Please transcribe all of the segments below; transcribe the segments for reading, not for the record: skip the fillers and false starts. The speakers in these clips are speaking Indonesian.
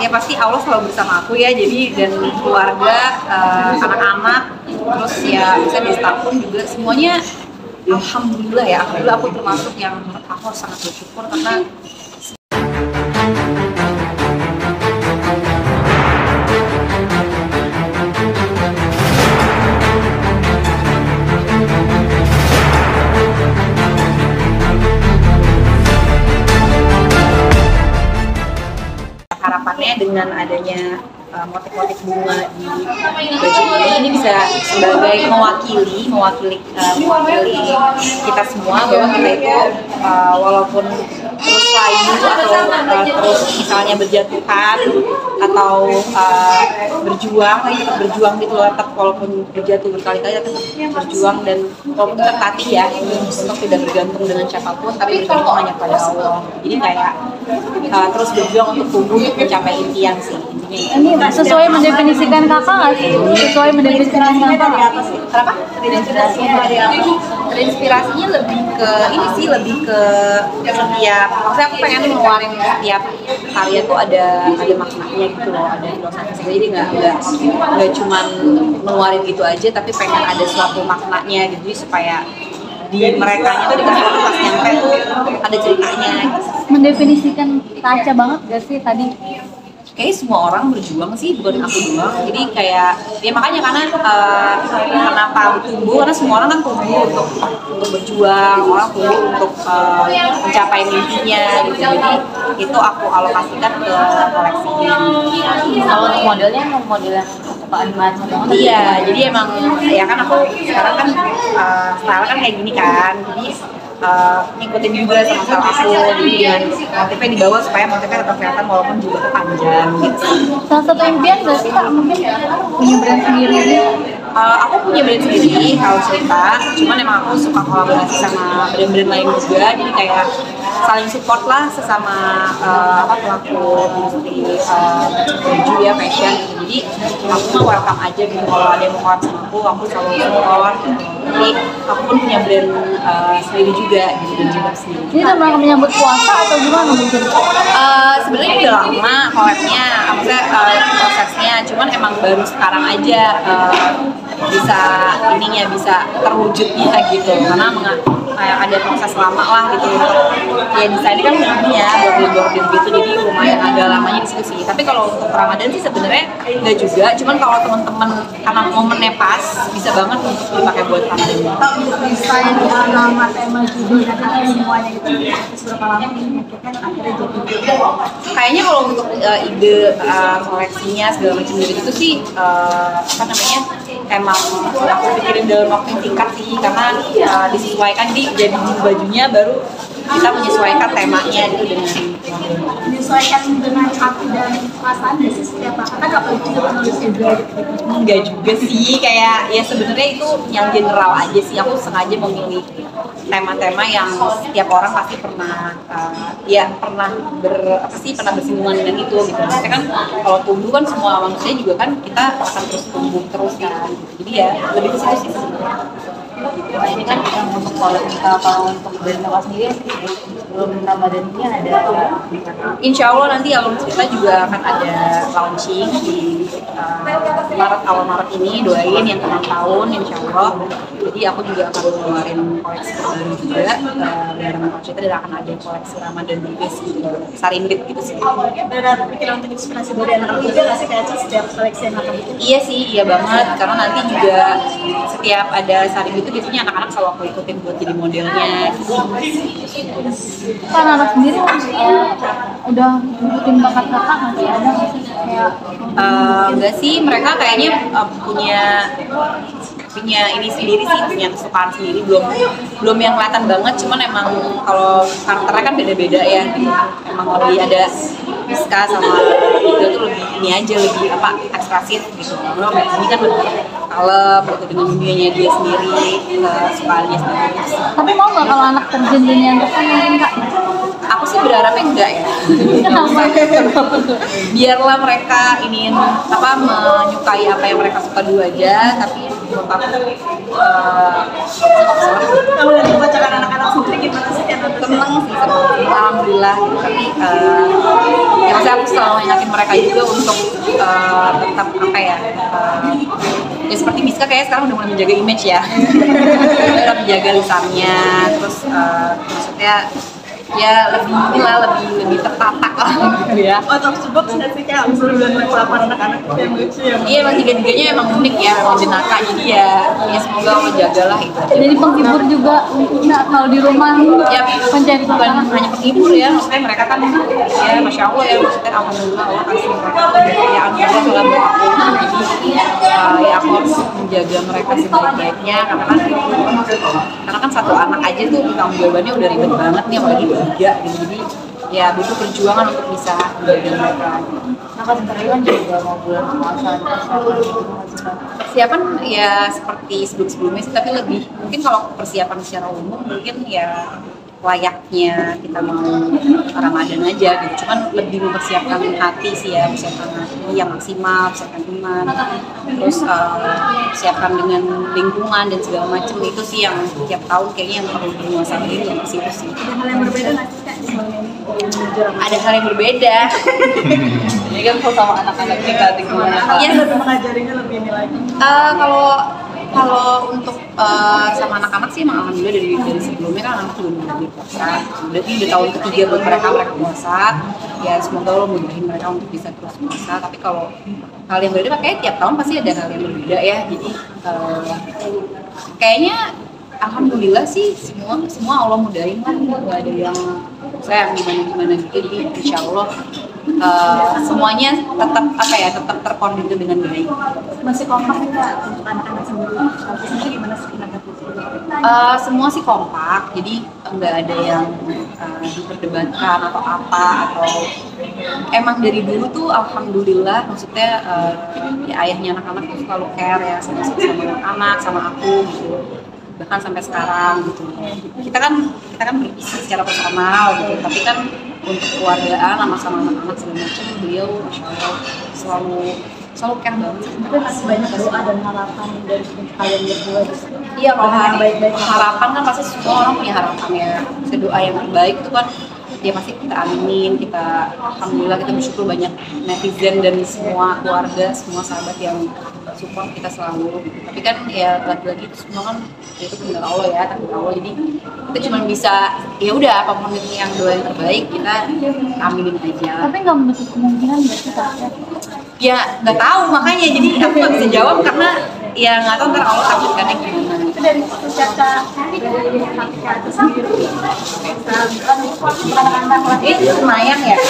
ya pasti Allah selalu bersama aku ya, jadi dan keluarga, anak-anak, terus ya bisa di staff pun juga semuanya alhamdulillah ya, alhamdulillah aku termasuk yang aku sangat bersyukur karena harapannya dengan adanya motif-motif bunga di baju ini bisa sebagai mewakili kita semua bahwa kita itu walaupun terus layu atau terus misalnya berjatuhan atau berjuang, tapi tetap berjuang gitu loh, tetap walaupun berjatuh berkali-kali tetap berjuang dan walaupun tertatih ya untuk tidak bergantung dengan siapapun tapi bergantung hanya pada Allah. Jadi kayak terus berjuang untuk tumbuh untuk mencapai impian sih. Ini sesuai mendefinisikan kakak nggak sih? Sesuai mendefinisikan kakak dari apa sih? Kenapa? Terinspirasinya dari apa? Terinspirasinya lebih ke ini sih, lebih ke setiap, maksudnya aku pengen ngeluarin setiap karya tuh ada maknanya gitu loh, ada filosofi. Jadi nggak cuman ngeluarin gitu aja, tapi pengen ada suatu maknanya gitu, jadi supaya di merekanya tuh dikasih waktu pas nyampe tuh ada ceritanya. Mendefinisikan Kaca banget gak sih tadi? Kayaknya semua orang berjuang sih, bukan aku doang. Jadi kayak ya makanya karena kenapa tumbuh, karena semua orang kan tumbuh untuk berjuang, orang tumbuh untuk mencapai mimpinya gitu. Jadi itu aku alokasikan ke koleksi ini. Kalau untuk modelnya emang model yang sukaan banget banget. Iya, jadi emang ya kan aku sekarang kan style kan kayak gini kan. Jadi ngikutin juga sama style aku, jadi dengan motifnya di bawah supaya motifnya tetap kelihatan walaupun juga panjang gitu. Salah satu impian nggak sih kak mungkin punya brand sendiri gitu? Aku punya brand sendiri kalau cerita, cuman emang aku suka kolaborasi sama brand-brand lain juga, jadi kayak saling support lah sesama pelaku industri baju ya, fashion gitu. Jadi aku mah welcome aja gitu, kalau ada yang mau collab sama aku selalu support gitu. Jadi aku pun punya brand sendiri juga gitu, dan juga sendiri. Ini dalam menyambut puasa atau gimana mungkin? Sebenarnya udah lama collabnya, maksudnya prosesnya, cuman emang baru sekarang aja bisa terwujudnya gitu, karena ada proses lama lah gitu untuk ya desainnya kan punya bordir gitu, jadi lumayan agak lamanya di situ sih. Tapi kalau untuk Ramadan sih sebenarnya enggak juga, cuman kalau teman-teman karena momennya pas bisa banget untuk dipakai buat Ramadan. Desain nama tema judul dan semuanya gitu berapa lama ini kan akhirnya jadi kayaknya kalau untuk ide koleksinya segala macam gitu sih emang aku pikirin dalam waktu yang singkat sih, karena disesuaikan jadi bajunya baru kita menyesuaikan temanya gitu dengan menyesuaikan dengan aku dan perasaan sih setiap kan nggak perlu juga nulis juga enggak juga sih, kayak ya sebenarnya itu yang general aja sih. Aku sengaja memilih tema-tema yang setiap orang pasti pernah pernah bersinggungan dengan itu gitu. Maksudnya kan kalau tumbuh kan semua manusia juga kan kita akan terus tumbuh terus kan gitu. Jadi ya lebih ke situ sih sebenarnya. Ini kan untuk kalau untuk brand kakak sendiri sebelum Ramadan ini ada Insya Allah nanti Alun Cerita juga akan ada launching di awal Maret ini, doain yang 6 tahun Insya Allah. Jadi aku juga akan ngeluarin koleksi baru juga bareng Alun Cerita, dan akan ada koleksi Ramadan juga sih, sarimbit gitu sih. ada pikiran untuk inspirasi dari anak-anak juga nggak sih kayak setiap koleksi yang akan bikin? Iya sih, iya banget, karena nanti juga setiap ada sarimbit itu biasanya anak-anak selalu aku ikutin buat jadi modelnya gitu. Kan anak sendiri udah ngikutin bakat kakak masih ada nggak sih kayak enggak sih, mereka kayaknya punya ini sendiri sih, punya kesukaan sendiri, belum yang kelihatan banget, cuman emang kalau karakternya kan beda-beda ya, emang lebih ada Rizka sama itu tuh lebih ini aja, lebih ekspresif gitu. Kalau ini kan lebih kalem gitu dengan dunianya dia sendiri, kesukaannya sendiri. tapi mau nggak kalau anak terjun dunia entertain mungkin kak? Aku sih berharapnya enggak ya. Biarlah mereka menyukai apa yang mereka suka dulu aja, tapi menurut aku Kalau dari bacaan anak-anak sendiri gimana sih? seneng sih, alhamdulillah gitu. Tapi ya aku selalu ingatin mereka juga untuk tetap apa ya, ya seperti Miska kayak sekarang udah mulai menjaga image ya. Udah menjaga lisannya, terus maksudnya ya lebih tertata lah gitu ya. Oh, tersebut nggak sih Kak, misalnya udah kelaparan anak-anak yang lucu ya? Iya, emang tiga-tiganya emang unik ya, emang jenaka, jadi ya semoga Allah jagalah itu. Jadi penghibur juga nggak kalau di rumah Ya pencari bukan hanya penghibur ya, maksudnya mereka kan ya masya Allah ya, maksudnya alhamdulillah Allah kasih mereka kepercayaan Allah dalam aku, jadi ya aku harus menjaga mereka sebaik-baiknya karena kan satu anak aja tuh tanggung jawabannya udah ribet banget nih, apalagi tiga gitu, jadi ya butuh perjuangan untuk bisa menjaga mereka. Nah kan sebenarnya kan juga mau bulan puasa Persiapan ya seperti sebelum-sebelumnya sih, tapi lebih mungkin kalau persiapan secara umum mungkin ya layaknya kita mau Ramadan aja gitu, cuman lebih mempersiapkan hati sih ya, persiapkan hati yang maksimal, persiapkan iman, terus persiapkan dengan lingkungan dan segala macam, itu sih yang tiap tahun kayaknya yang perlu dimuasain yang ke situ sih. Ada hal yang berbeda nggak sih Kak di tahun ini? Ada hal yang berbeda. ini kan kalau sama anak-anak kita di gimana? Iya, Lebih mengajarinya lebih ini lagi. Kalau untuk sama anak-anak sih emang alhamdulillah dari sebelumnya kan anak juga udah puasa, berarti udah tahun ketiga buat mereka puasa, ya semoga Allah mudahin mereka untuk bisa terus puasa. Tapi kalau hal yang berbeda kayak tiap tahun pasti ada hal yang berbeda ya, jadi kayaknya alhamdulillah sih semua Allah mudahin lah, nggak ada yang saya gimana gitu, jadi insya Allah semuanya tetap terkoordinir dengan baik. Masih kompak nggak untuk anak-anak sendiri? Tapi sendiri gimana sih menanggapi itu? Semua sih kompak, jadi nggak ada yang diperdebatkan atau apa, atau emang dari dulu tuh alhamdulillah, maksudnya ya ayahnya anak-anak tuh selalu care ya sama anak-anak, sama aku gitu, bahkan sampai sekarang gitu. Kita kan berbisnis secara personal gitu, tapi kan untuk keluargaan sama anak-anak segala macam, beliau masya Allah selalu care banget. Tapi masih banyak doa dan harapan dari kalian berdua. Iya, kalau harapan kan pasti semua orang punya harapan ya. Doa yang terbaik itu kan ya pasti kita aminin, kita alhamdulillah kita bersyukur banyak netizen dan semua keluarga, semua sahabat yang support kita selalu. Tapi kan ya lagi-lagi itu semua kan itu benar Allah ya, takdir Allah. Jadi kita cuma bisa ya udah apapun itu yang doa yang terbaik kita aminin aja. Tapi nggak menutup kemungkinan nggak sih Kak? Ya nggak tahu, makanya jadi aku nggak bisa jawab karena ya nggak tahu ntar Allah takdirkannya gimana. Itu dari Caca, dari hati Caca sendiri. Anak-anak lah. Itu Senayan ya.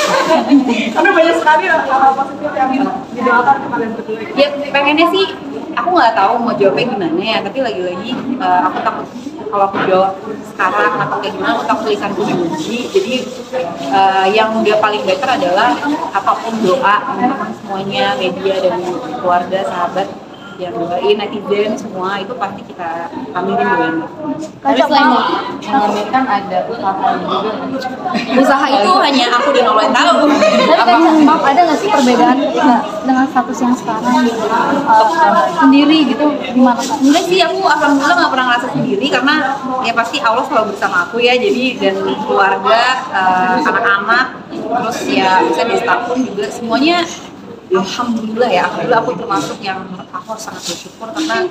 Karena banyak sekali hal positif yang didoakan kepada berdua. Ya pengennya sih, aku nggak tahu mau jawabnya gimana ya, tapi lagi-lagi aku takut kalau aku jawab sekarang atau kayak gimana, aku takut tulisanku diuji. Jadi yang udah paling better adalah apapun doa teman-teman semuanya, media dan keluarga, sahabat yang doain, netizen semua itu pasti kita aminin doain. Tapi selain mengamirkan ada usaha juga. Usaha itu hanya aku dan Allah yang tahu. Tapi maaf, ada nggak sih perbedaan dengan status yang sekarang sendiri gitu gimana Kak? Enggak sih, aku alhamdulillah nggak pernah ngerasa sendiri karena ya pasti Allah selalu bersama aku ya, jadi dan keluarga, anak-anak, terus ya bisa di staff pun juga semuanya alhamdulillah ya, alhamdulillah aku termasuk yang aku harus sangat bersyukur karena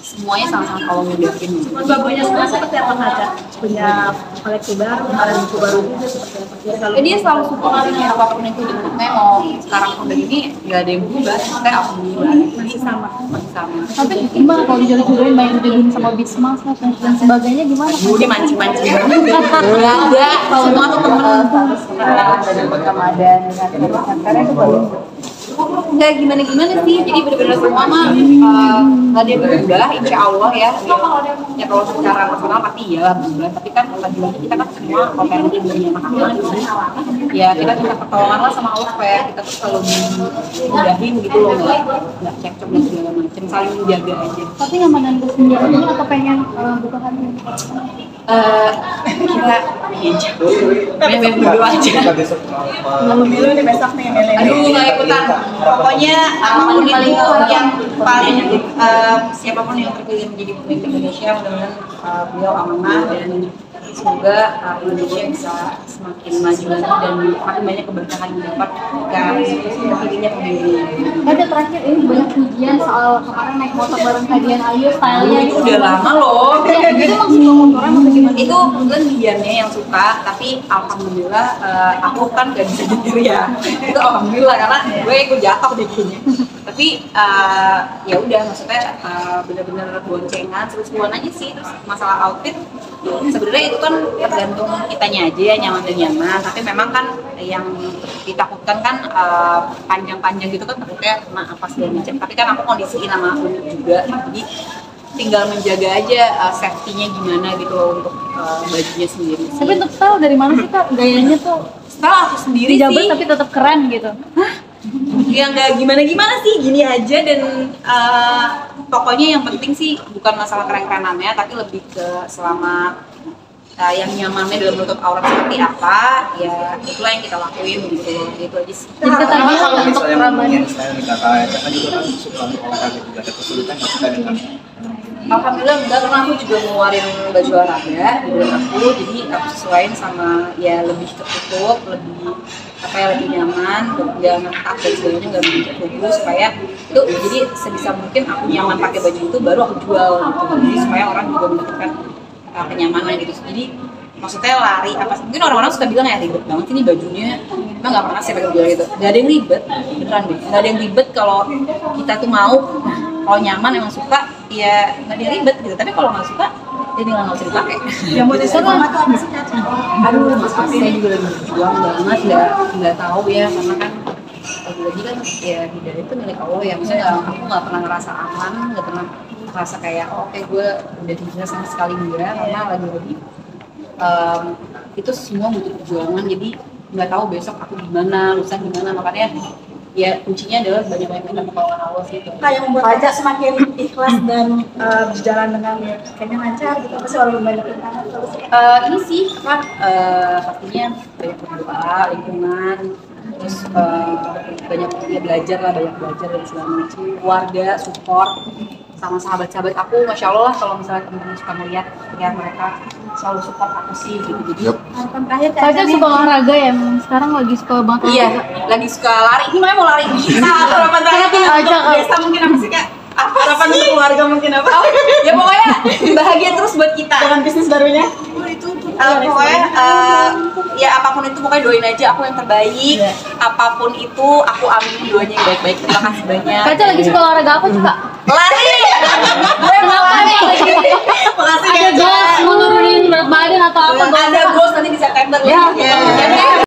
semuanya sangat-sangat Allah mudahin. Babunya semua seperti apa Caca? Punya koleksi baru, ada buku baru juga seperti apa? Dia selalu support sih, apapun itu bentuknya, mau sekarang udah ini nggak ada yang berubah, saya alhamdulillah Masih sama. Tapi gimana kalau dijodoh-jodohin main jodohin sama Bisma dan sebagainya gimana? Dia mancing-mancing enggak, semua tuh temen Dan Ramadan dengan karena itu baru nggak gimana sih, jadi benar-benar semua mah nggak ada yang berubah, insya Allah ya. Ya kalau secara personal pasti ya berubah, tapi kan lagi-lagi kita kan semua kalau pengen di dunia anak-anak ya kita minta pertolongan lah sama Allah supaya kita tuh selalu dimudahin gitu loh, nggak cekcok dan segala macam, saling menjaga aja. tapi Ramadan itu sendiri ini atau pengen buka hati? Kita yang berdoa aja. Pemilu nih besok nih Mele. Aduh nggak ikutan. Pokoknya apapun itu yang paling siapapun yang terpilih menjadi pemimpin Indonesia, mudah-mudahan beliau amanah dan semoga Indonesia bisa semakin maju lagi dan makin banyak keberkahan yang dapat ketika terpilihnya pemimpin. Ada terakhir ini banyak pujian soal kemarin naik motor bareng Kadian Ayu, stylenya Itu udah lama loh. Itu emang suka motoran atau gimana? Itu kebetulan Diannya yang suka, tapi alhamdulillah aku kan gak bisa nyetir ya. Itu alhamdulillah karena gue ikut jatuh deh kayaknya. Tapi ya udah, maksudnya bener-bener boncengan seru-seruan aja sih. Terus masalah outfit sebenarnya itu kan tergantung kitanya aja ya, nyaman dan nyaman. Tapi memang kan yang ditakutkan kan panjang-panjang gitu kan takutnya kena apa segala macam. Tapi kan aku kondisiin sama Uni juga, jadi tinggal menjaga aja safety-nya gimana gitu loh untuk bajunya sendiri. Tapi untuk tahu dari mana sih Kak gayanya tuh Setelah aku sendiri dijabat sih, tapi tetap keren gitu? ya nggak gimana-gimana sih, gini aja. Dan pokoknya yang penting sih bukan masalah keren-kerenannya, tapi lebih ke selama yang nyamannya dalam menutup aurat seperti apa, ya itulah yang kita lakuin gitu aja sih. Jadi kata dia Kalau untuk misalnya Ramadan. ngomongin style nih kakak, kakak juga kan suka olahraga juga, ada kesulitan nggak kita dengan Alhamdulillah enggak, karena aku juga ngeluarin baju olahraga di bulan aku, jadi aku sesuaiin sama ya lebih tertutup, lebih apa ya, lebih nyaman, nggak ngetat dan sebagainya, nggak begitu kubu, supaya itu jadi sebisa mungkin aku nyaman pakai baju itu baru aku jual gitu, jadi supaya orang juga mendapatkan kenyamanan gitu. Jadi maksudnya lari apa, mungkin orang-orang suka bilang ya ribet banget ini bajunya, emang nggak pernah sih pakai baju gitu, nggak ada yang ribet, beneran deh, nggak ada yang ribet kalau kita tuh mau. Kalau nyaman emang suka, ya nggak dia ribet gitu. Tapi kalau nggak suka, dia tinggal nggak usah dipakai. Yang mau disuruh mama tuh apa sih Kak? Aduh, saya juga lagi berjuang banget, nggak tahu ya, karena kan lagi-lagi kan ya hidup itu milik Allah ya. Maksudnya aku nggak pernah ngerasa aman, nggak pernah ngerasa kayak oh, oke gue udah hijrah sama sekali enggak, karena lagi-lagi itu semua butuh perjuangan. Jadi nggak tahu besok aku gimana, lusa gimana, makanya ya kuncinya adalah banyak-banyak minta pertolongan Allah sih. Kak, yang membuat Caca semakin ikhlas dan berjalan dengan kayaknya lancar gitu, pasti selalu banyak rintangan terus. Ini sih apa pastinya banyak berdoa, lingkungan, terus banyak ya belajar dan segala macam, keluarga support sama sahabat-sahabat aku. Masya Allah lah kalau misalnya teman-teman suka melihat ya mereka selalu support aku sih gitu. Jadi Nonton terakhir Caca suka olahraga ya, emang sekarang lagi suka banget iya, lagi suka lari. Ini namanya mau lari. Nah, harapan terakhir tuh untuk desa mungkin apa sih Kak? Apa harapan untuk keluarga mungkin apa? Ya pokoknya bahagia terus buat kita. dengan bisnis barunya. Pokoknya ya apapun itu pokoknya doain aja aku yang terbaik. Apapun itu aku aminin doanya yang baik-baik. Terima kasih banyak. Caca lagi suka olahraga apa sih Kak? Lari. Gue mau lari. Makasih Ada ya. goals mau nurunin berat badan atau apa? Ada goals nanti di September. Ya. Ya.